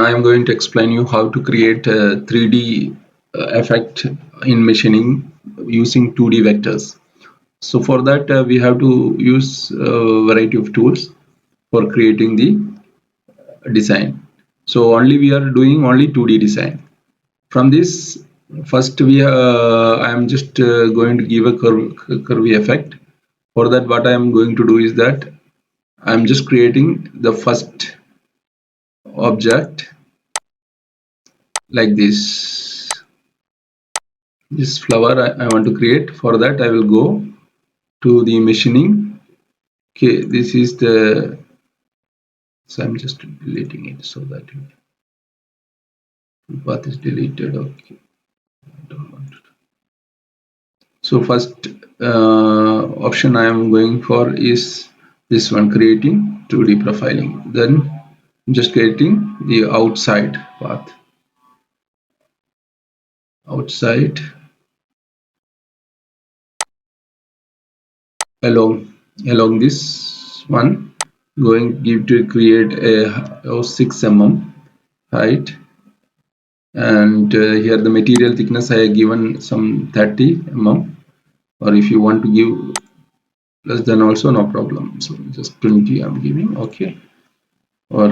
I am going to explain you how to create a 3D effect in machining using 2D vectors. So for that we have to use a variety of tools for creating the design. So we are doing only 2D design. From this, first I am just going to give a curvy effect. For that, what I am going to do is that I am just creating the first object like this flower I want to create. For that I will go to the machining. Okay, this is the, so I'm just deleting it so that the path is deleted. Okay, I don't want to. So first option I am going for is this one, creating 2D profiling. Then just creating the outside path, outside along this one, going to create a 6 mm height, and here the material thickness I have given some 30 mm, or if you want to give less than also no problem, so just 20 I'm giving. Okay, or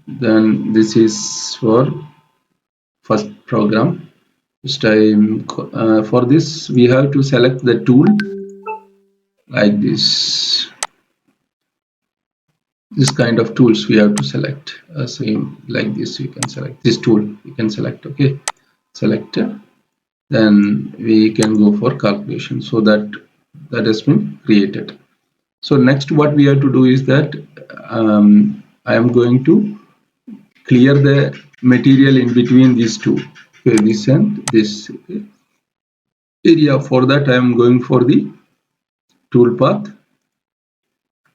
then this is for first program. This time for this we have to select the tool like this kind of tools we have to select. Same like this, you can select this tool, you can select. Okay, select, then we can go for calculation. So that has been created. So next what we have to do is that I am going to clear the material in between these two. Okay, this and this area. For that I am going for the tool path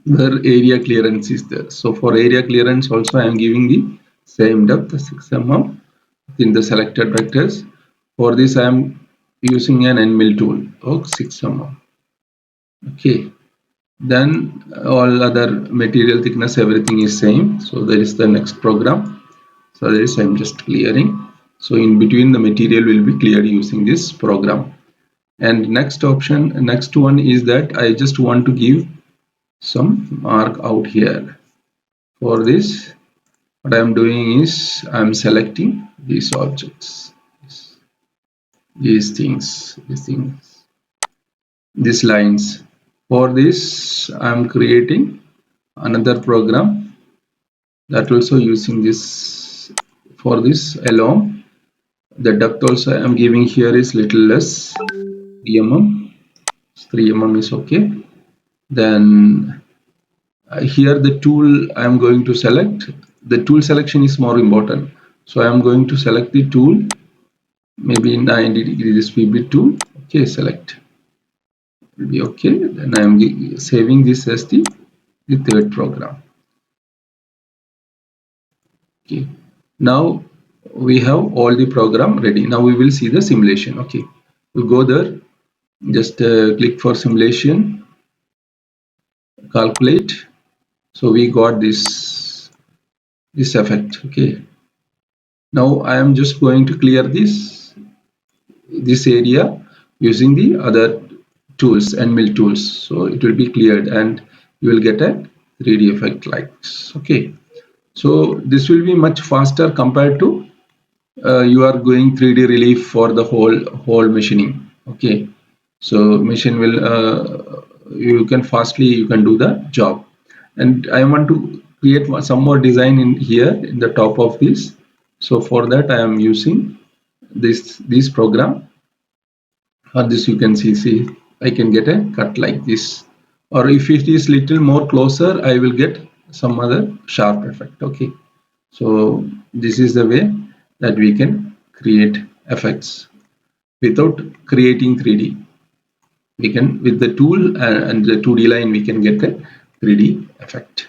where area clearance is there. So for area clearance also I am giving the same depth, 6 mm in the selected vectors. For this I am using an end mill tool of 6 mm. Okay, then all other material thickness, everything is same. So there is the next program. So there is, I'm just clearing. So in between the material will be cleared using this program. And next one is that I just want to give some mark out here. For this, what I am doing is I am selecting these objects, these things, these lines. For this I am creating another program that also using this. For this along the depth also I am giving here is little less, 3 mm. 3 mm is okay. Then here the tool I am going to select, the tool selection is more important. So I am going to select the tool, maybe 90 degree this VB tool. Okay, select, will be okay. Then I am saving this as the third program. Okay, now we have all the program ready. Now we will see the simulation. Okay, we'll go there, just click for simulation, calculate. So we got this effect. Okay, now I am just going to clear this area using the other tools and mill tools. So it will be cleared and you will get a 3D effect like this. Okay, so this will be much faster compared to you are going 3D relief for the whole machining. Okay, so machine will you can do the job. And I want to create some more design in here in the top of this. So for that I am using this program. Or this you can see I can get a cut like this, or if it is little more closer I will get some other sharp effect. Okay, so this is the way that we can create effects without creating 3D. We can, with the tool and the 2D line, we can get a 3D effect.